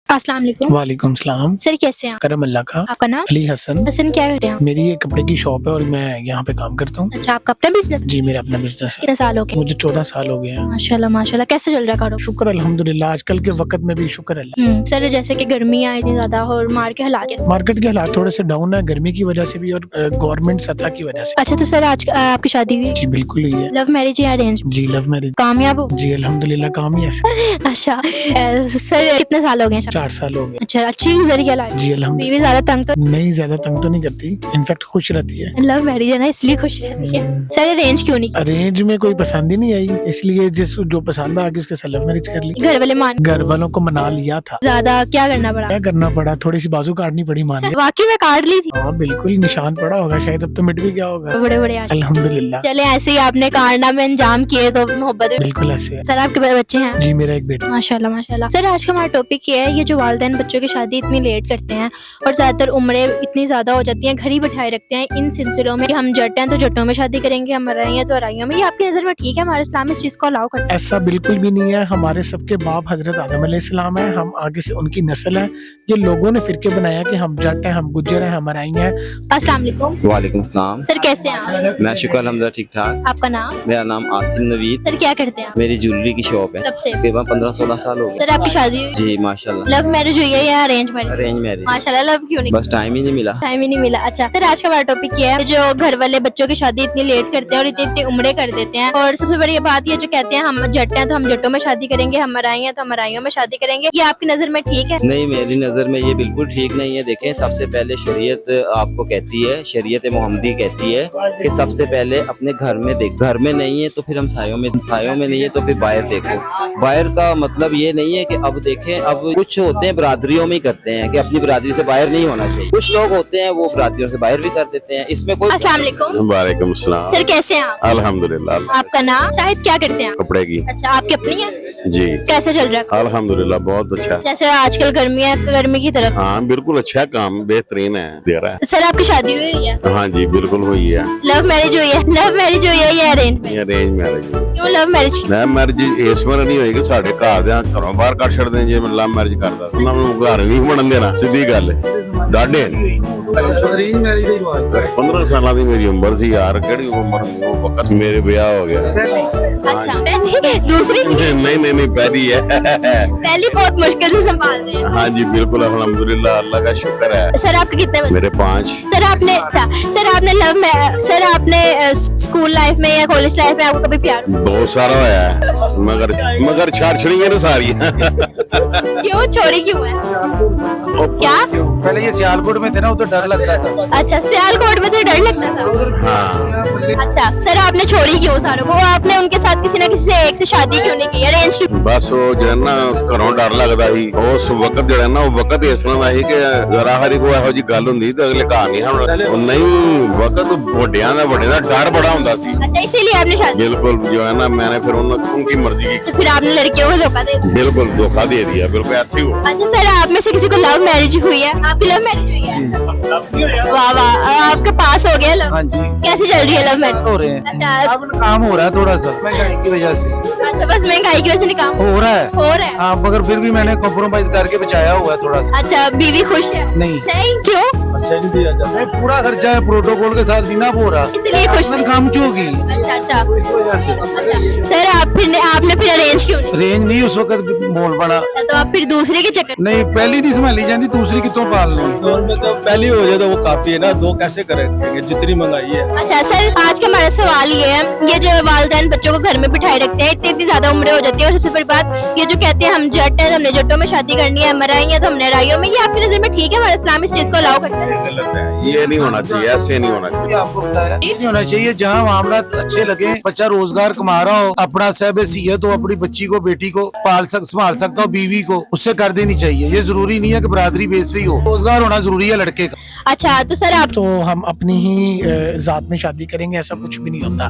अस्सलाम वालेकुम। वालेकुम सलाम। सर कैसे हैं आप? करम अल्लाह का। आपका नाम? अली हसन। हसन क्या करते हैं आप? मेरी ये कपड़े की शॉप है और मैं यहाँ पे काम करता हूँ। अच्छा, आपका अपना बिजनेस? जी मेरा अपना बिजनेस है। कितने साल हो गए? मुझे 14 साल हो गए हैं। माशाल्लाह माशाल्लाह। कैसे चल रहा है कारोबार? शुक्र अल्हम्दुलिल्लाह, आजकल के वक्त में भी शुक्र अल्लाह। सर जैसे कि गर्मी आई इतनी ज्यादा और मार्केट के हालात कैसे? मार्केट के हालात थोड़े से डाउन है, गर्मी की वजह से भी और गवर्नमेंट सतह की वजह से। अच्छा तो सर आज आपकी शादी हुई? जी बिल्कुल हुई है। लव मैरिज या अरेंज? जी लव मैरिज। कामयाब हो? जी अल्हम्दुलिल्लाह काम ही है। अच्छा सर कितने साल हो गए? 4 साल हो गए। अच्छा, अच्छी गुजरी क्या लाइफ? जी अल्हम्दुलिल्लाह। बीवी ज्यादा तंग तो नहीं, ज्यादा तंग तो नहीं करती, इनफैक्ट खुश रहती है। लव मैरिज है ना इसलिए खुश रहती है। सर अरेंज क्यों नहीं? अरेंज में कोई पसंद ही नहीं आई, इसलिए जिस जो पसंद आ गई उसके साथ लव मैरिज कर ली। घर वाले मान? घर वालों को मना लिया था। ज्यादा क्या करना पड़ा? क्या करना पड़ा, थोड़ी सी बाजू काटनी पड़ी, मान लिया। वाकई में काट ली थी? हाँ बिल्कुल, निशान पड़ा होगा शायद, अब तो मिट भी गया होगा। बड़े बड़े अल्हम्दुलिल्लाह। चले ऐसे ही आपने कारनामे अंजाम किए तो मोहब्बत भी- बिल्कुल ऐसे है। सर आपके बच्चे हैं? जी मेरा एक बेटा। माशाल्लाह माशाल्लाह। सर आज का हमारा टॉपिक ये है, ये जो वालिदैन बच्चों की शादी इतनी लेट करते हैं और ज्यादातर उम्रें इतनी ज्यादा हो जाती हैं, घर ही बिठाए रखते हैं इन सिलसिलों में कि हम जट हैं तो जटों में शादी करेंगे, हम अराई हैं तो अराइयों में। ये आपकी नजर में ठीक है? हमारे इस्लाम इस चीज को अलाउ करता है? ऐसा बिल्कुल भी नहीं है। हमारे सबके बाप हजरत आदम अलैहिस्सलाम है, हम आगे से उनकी नस्ल है। ये लोगों ने फिरके बनाया कि हम जट हैं, हम गुज्जर हैं, हम अराई हैं। अस्सलाम वालेकुम। वालेकुम सलाम। सर कैसे हैं आप? मैं शुक्र अल्हम्दुलिल्लाह ठीक ठाक। आपका नाम? मेरा नाम आसिम नवीद। सर क्या करते हैं आप? मेरी ज्वेलरी की शॉप है। कब से? तकरीबन 15-16 साल हो गए। सर आपकी शादी हुई? जी माशाल्लाह। लव मैरिज हुई है या अरेंज मैरिज? Arrange marriage. माशाल्लाह। लव क्यों नहीं? बस टाइम ही नहीं मिला। टाइम ही नहीं मिला। अच्छा सर आज का हमारा टॉपिक ये है, जो घर वाले बच्चों की शादी इतनी लेट करते हैं और इतनी इतनी उम्रें कर देते हैं, और सबसे बड़ी बात ये जो कहते हैं हम जट हैं तो हम जटों में शादी करेंगे, हम अराई हैं तो हम अराइयों में शादी करेंगे। ये आपकी नजर में ठीक है? नहीं, मेरी नज़र में ये बिल्कुल ठीक नहीं है। देखें, सबसे पहले शरीयत आपको कहती है, शरीयत मोहम्मदी कहती है कि सबसे पहले अपने घर में देख। घर में नहीं है तो फिर हमसायों में नहीं है तो फिर बाहर देखो। बाहर का मतलब ये नहीं है कि अब देखें, अब कुछ होते हैं बरादरियों में ही करते हैं कि अपनी बरादरी से बाहर नहीं होना चाहिए। कुछ लोग होते हैं वो बरादरियों से बाहर भी कर देते हैं, इसमें कोई। अस्सलाम वालेकुम। वालेकुम सलाम। सर कैसे हैं आप? अल्हम्दुलिल्लाह। आपका नाम? शाहिद क्या करते हैं आप? कपड़े की। अच्छा आपकी अपनी है? जी कैसे चल रहा है? अल्हम्दुलिल्लाह बहुत अच्छा। जैसे आजकल गर्मी है, गर्मी की तरफ। हाँ बिल्कुल अच्छा है, काम बेहतरीन है, दे रहा सर आपकी शादी हुई है? है। हाँ जी बिल्कुल हुई है। लव मैरिज हुई है? लव मैरिज हुई है या अरेंज? ये अरेंज मैरिज। क्यों लव मैरिज? लव मैरिज इस बार नहीं होएगी, साढ़े घर दे घरों बाहर ਕੱਢ ਛੱਡਦੇ ਜੇ ਮੈਂ ਲਵ ਮੈਰਿਜ ਕਰਦਾ ਉਹਨਾਂ ਨੂੰ ਘਰ ਨਹੀਂ ਬਣਨ ਦੇਣਾ, ਸਿੱਧੀ ਗੱਲ ਹੈ। ਡਾਢੇ ਅਰੇਂਜ ਮੈਰਿਜ ਦੀ ਆਵਾਜ਼ 15 ਸਾਲਾਂ ਦੀ ਮੇਰੀ ਉਮਰ ਸੀ ਯਾਰ, ਕਿਹੜੀ ਉਮਰ ਉਹ ਵਕਤ ਮੇਰੇ ਵਿਆਹ ਹੋ ਗਿਆ। अच्छा पहली दूसरी? नहीं पहली है। पहली बहुत मुश्किल से संभाल रहे हैं। हाँ जी बिल्कुल अल्हम्दुलिल्लाह, अल्लाह का शुक्र है। सर आपके कितने बच्चे? मेरे 5। सर आपने सर आपने स्कूल लाइफ में या कॉलेज लाइफ में आपको कभी प्यार हुआ? बहुत सारा होया है, मगर छाड़ छड़ियां ने सारी। क्यों छोड़ी क्यों है? क्या? पहले ये सियालकोट में थे ना, उधर डर लगता था। अच्छा सियालकोट में तो डर लगता था। हाँ अच्छा सर आपने छोड़ी क्यों सारों को? आपने उनके साथ किसी ना किसी से एक से शादी क्यों नहीं की? अरेंज क्यों? बस वो जो है ना घरों डर लगता ही, उस वक्त जो है ना वो वक्त इस तरह का ही कि जरा हरी कोई ਇਹੋ ਜਿਹੀ ਗੱਲ ਹੁੰਦੀ तो अगले घर नहीं हम नहीं, वक्त ਵੱਡਿਆਂ ਦਾ डर बड़ा ਹੁੰਦਾ ਸੀ। अच्छा इसीलिए आपने शादी? बिल्कुल जो है ना मैंने फिर उनकी मर्जी की, तो फिर आपने लड़कियों को धोखा दे दिया? बिल्कुल धोखा दे दिया, बिल्कुल ऐसे ही हुआ। अच्छा सर आप में से किसी को लव मैरिज हुई है? आपकी लव मैरिज हुई है? वाह वाह, आपके पास हो गया लव? हाँ जी कैसे चल रही है लव मैरिज? हो रहे हैं, अच्छा अब काम हो रहा है थोड़ा सा महंगाई की वजह से। अच्छा बस महंगाई की वजह से नहीं काम हो रहा है। हो रहा है? हाँ मगर फिर भी मैंने कॉम्प्रोमाइज करके बचाया हुआ है थोड़ा सा। अच्छा बीवी खुश है? नहीं नहीं क्यों? नहीं, पूरा खर्चा है, प्रोटोकॉल के साथ भी ना हो रहा, इसलिए खुश नहीं? काम होगी अच्छा अच्छा इस वजह से। अच्छा सर आपने फिर अरेंज क्यों नहीं? रेंज नहीं उस वक्त मोल बना। तो आप फिर दूसरे के चक्कर? नहीं पहली नहीं संभाली जाती, दूसरी कितों पालनी। दौर में तो पहली हो जाए तो वो काफी है ना, दो कैसे करेंगे जितनी महंगाई है। अच्छा सर आज का हमारा सवाल ये है, ये जो वालिदैन बच्चों को घर में बिठाए रखते हैं, इतनी ज्यादा उम्र हो जाती है, और सबसे बड़ी बात ये जो कहते हैं हम जट है तो हमने जटों में शादी करनी है, मराई है तो हमने अराइयों में, ये आपकी नजर में ठीक है? हमारा इस्लाम इस चीज को अलाउ करता है? गलत है, ये नहीं होना चाहिए, ऐसे नहीं होना चाहिए। आपको बताया नहीं होना चाहिए, जहाँ मामला अच्छे लगे, बच्चा रोजगार कमा रहा हो, अपना साहब सीयत हो, अपनी बच्ची को बेटी को संभाल सकता हो, बीवी को उससे कर देनी चाहिए। ये जरूरी नहीं है कि बरादरी बेस पे ही हो, रोजगार होना जरूरी है लड़के का। अच्छा तो सर आप तो हम अपनी ही जात में शादी करेंगे, ऐसा कुछ भी नहीं होता।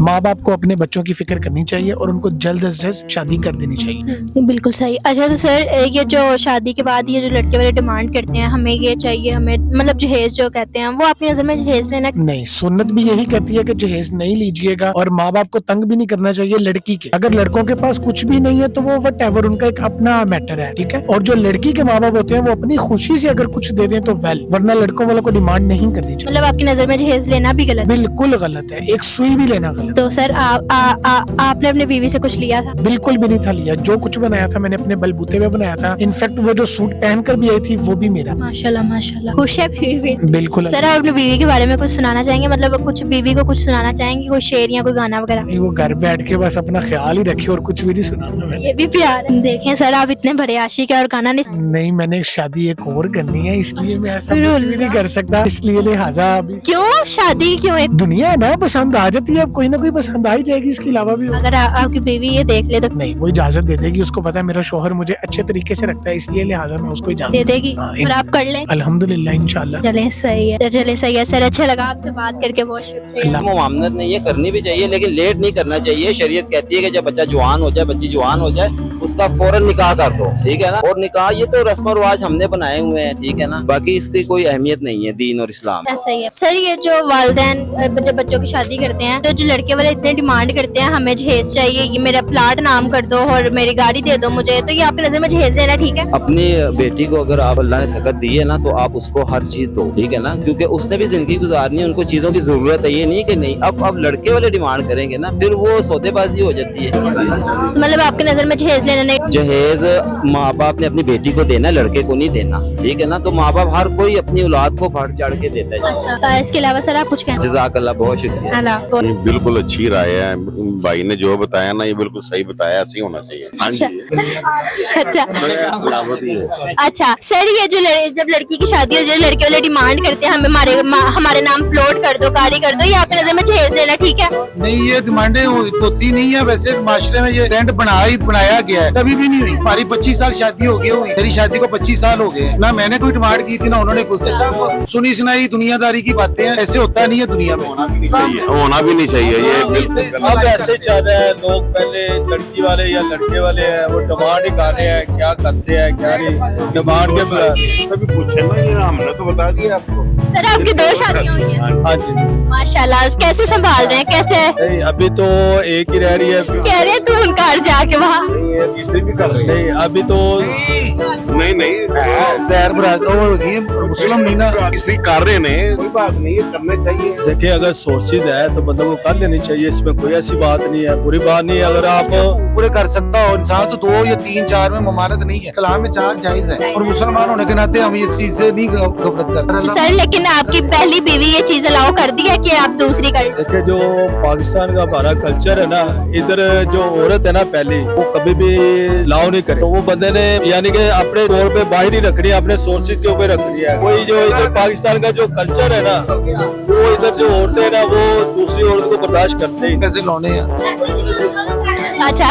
माँ बाप को अपने बच्चों की फिक्र करनी चाहिए और उनको जल्द अज जल्द शादी कर देनी चाहिए। बिल्कुल सही। अच्छा तो सर ये जो शादी के बाद ये जो लड़के वाले डिमांड करते हैं, हमें ये चाहिए, हमें मतलब मतलब जहेज जो कहते हैं, वो आपकी नजर में जहेज लेना? नहीं, सुन्नत भी यही कहती है कि जहेज नहीं लीजिएगा और माँ बाप को तंग भी नहीं करना चाहिए लड़की के। अगर लड़कों के पास कुछ भी नहीं है तो वो वट उनका एक अपना मैटर है, ठीक है। और जो लड़की के माँ बाप होते हैं वो अपनी खुशी से अगर कुछ दे दें तो वेल, वरना लड़कों वालों को डिमांड नहीं करनी चाहिए। मतलब आपकी नजर में जहेज लेना भी गलत है? बिल्कुल गलत है, एक सुई भी लेना गलत। तो सर आपने अपनी बीवी से कुछ लिया था? बिल्कुल भी नहीं था लिया, जो कुछ बनाया था मैंने अपने बलबूते पे बनाया था। इनफैक्ट वो जो सूट पहनकर भी आई थी वो भी मेरा। माशाल्लाह माशाल्लाह, खुश है बीवी? बिल्कुल। सर आप अपनी बीवी के बारे में कुछ सुनाना चाहेंगे, मतलब कुछ बीवी को कुछ सुनाना चाहेंगे, कोई शेर या कोई गाना वगैरह? नहीं, वो घर बैठ के बस अपना ख्याल ही रखे और कुछ भी नहीं सुनाना मैंने। ये भी प्यार है। देखें सर, आप इतने बड़े आशिक है और गाना नहीं, मैंने शादी एक और करनी है, इसलिए मैं ऐसा कुछ भी नहीं कर सकता, इसलिए लिहाजा अभी। क्यों शादी क्यों? एक दुनिया है ना, पसंद आ जाती है, अब कोई ना कोई पसंद आ ही जाएगी, इसके अलावा भी। अगर आपकी बीवी ये देख ले तो नहीं, वो इजाजत दे देगी, उसको पता है मेरा शोहर मुझे अच्छे तरीके से रखता है, इसलिए लिहाजा मैं उसको इजाजत दे देगी हाँ, और आप कर लें? अल्हम्दुलिल्लाह, इंशाल्लाह। चले सही है, चले सही है सर, अच्छा लगा आपसे बात करके, बहुत शुक्रिया। मुआमनत नहीं है, करनी भी चाहिए लेकिन लेट नहीं करना चाहिए। शरीयत कहती है कि जब बच्चा जवान हो जाए, बच्ची जवान हो जाए, उसका फौरन निकाह कर दो, ठीक है ना। और निकाह ये तो रस्म और रिवाज हमने बनाए हुए हैं, ठीक है ना, बाकी इसकी कोई अहमियत नहीं है दीन और इस्लाम। ऐसा ही है सर। ये जो वालिदैन जब बच्चों की शादी करते हैं तो जो लड़के वाले इतने डिमांड करते हैं, हमें जहेज चाहिए, ये मेरा प्लाट नाम कर दो और मेरी गाड़ी दे दो मुझे, तो ये आपकी नजर में जहेज देना ठीक है? अपनी बेटी को अगर आप अल्लाह ने सकत दी है ना, तो आप उसको हर चीज दो, ठीक है ना, क्योंकि उसने भी जिंदगी गुजारनी है, उनको चीजों की जरूरत है। ये नहीं कि नहीं, अब लड़के वाले डिमांड करेंगे ना, फिर वो सौदेबाजी हो जाती है। मतलब आपकी नजर में जहेज लेना नहीं? जहेज माँ बाप ने अपनी बेटी को देना, लड़के को नहीं देना, ठीक है ना। तो माँ बाप हर कोई अपनी औलाद को बढ़ चढ़ के देता है। अच्छा, इसके अलावा सर आप कुछ कहना? जज़ाकल्लाह, बहुत शुक्रिया। अल्लाह। ये बिल्कुल अच्छी राय है, भाई ने जो बताया ना ये बिल्कुल सही बताया, ऐसे ही होना चाहिए। हाँ जी, अच्छा सलामत ही है। अच्छा सर, ये जो जब लड़की की शादी हो, जो लड़के वाले डिमांड करते हैं हमें हमारे नाम प्लॉट कर दो, गाड़ी कर दो, ये आपकी नजर में जहेज लेना ठीक है? नहीं, ये डिमांडें होती नहीं है, वैसे माशरे में ये ट्रेंड बनाया गया है, कभी भी नहीं हुई। हमारी 25 साल शादी हो गई हुई, मेरी शादी को 25 साल हो गए, ना मैंने कोई डिमांड की थी ना उन्होंने कोई। सुनी सुनाई दुनियादारी की बातें हैं, ऐसे होता नहीं है दुनिया में। होना भी नहीं चाहिए ये बिल्कुल। अब ऐसे ही चल रहा है, लोग पहले लड़की वाले या लड़के वाले हैं, वो डिमांड ही कर रहे हैं, क्या करते हैं क्या नहीं, डिमांड के बगैर। कभी पूछे ना, ये हमने तो बता दिया आपको। सर आपकी 2 शादियां हुई हैं? हाँ जी। माशाल्लाह, कैसे संभाल रहे हैं, कैसे? नहीं, अभी तो एक ही रह रही है। कह रहे हैं तू उनका घर जाके वहाँ? तीसरी भी कर रही है। नहीं, अभी तो नहीं गैर होगी, मुस्लिम नहीं ना, तीसरी कर रहे ने, कोई बात नहीं है, करने चाहिए। देखिए, अगर सोर्सेज है तो बंदों को कर लेनी चाहिए, इसमें कोई ऐसी बात नहीं है, बुरी बात नहीं है। अगर आप पूरे कर सकता हो इंसान तो 2 या 3 4 में ममानत नहीं है, इस्लाम में 4 जायज है, और मुसलमान होने के नाते हम इस चीज से नहीं गफलत करते। सर लेकिन आपकी पहली बीवी ये चीज अलाउ कर दी है कि आप दूसरी कर? देखिए, जो पाकिस्तान का हमारा कल्चर है ना, इधर जो औरत है ना पहले, वो कभी भी लाओ नहीं करे, तो वो बंदे ने यानी कि अपने तौर पे बाहर नहीं रखनी है, अपने सोर्सेज के ऊपर रखनी है। कोई जो इधर पाकिस्तान का जो कल्चर है ना, वो इधर जो औरतें है ना, वो दूसरी औरत को बर्दाश्त करते ही। कैसे लौने हैं? अच्छा,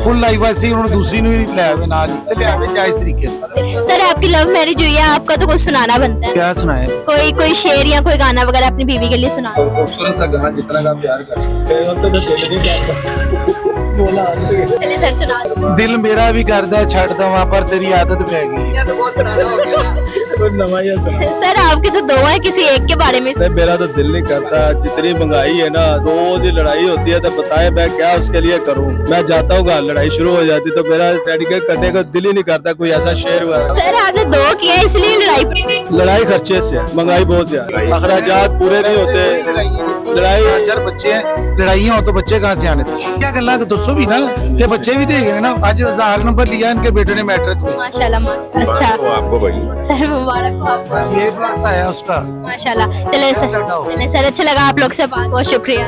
फुल लाइफ ऐसे ही उन्होंने दूसरी ने भी लिया हुआ नाल ही लिया हुआ जायज तरीके। सर आपकी लव मैरिज हुई है, आपका तो कुछ सुनाना बनता है। क्या सुनाए? कोई शेर या कोई गाना वगैरह अपनी बीवी के लिए सुना? खूबसूरत सा गाना, जितना का प्यार चलिए सर सुना। दिल मेरा भी करदा छड़ दवा पर तेरी आदत पै गई। सर आपके तो 2 हैं, किसी एक के बारे में? मेरा तो दिल नहीं करता, जितनी महंगाई है ना, रोज ही लड़ाई होती है, तो बताए मैं क्या उसके लिए करूं। मैं जाता हूँ, लड़ाई शुरू हो जाती तो मेरा डेडिकेट करने का दिल ही नहीं करता कोई ऐसा शेर वगैरह। सर आपने 2 किया इसलिए लड़ाई खर्चे से है, महंगाई बहुत है, अखराजात पूरे नहीं होते, लड़ाई 4 बच्चे हैं, लड़ाइयाँ हो तो बच्चे कहाँ से आने थे? क्या गल्ला दसो भी ना कि बच्चे भी देख रहे ना। आज 1000 नंबर लिया इनके बेटे ने मैट्रिक में। माशाल्लाह। अच्छा आपको भाई सर, मुबारक हो आपको। ये प्लस आया उसका। माशाल्लाह। चले सर, अच्छा लगा आप लोग से बात, बहुत शुक्रिया।